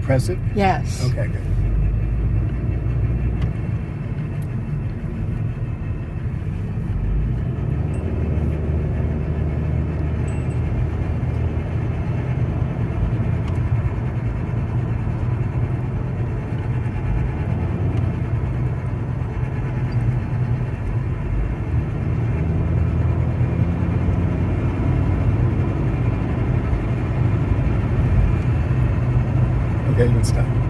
press it? Yes. Okay, good. Okay, you can stop.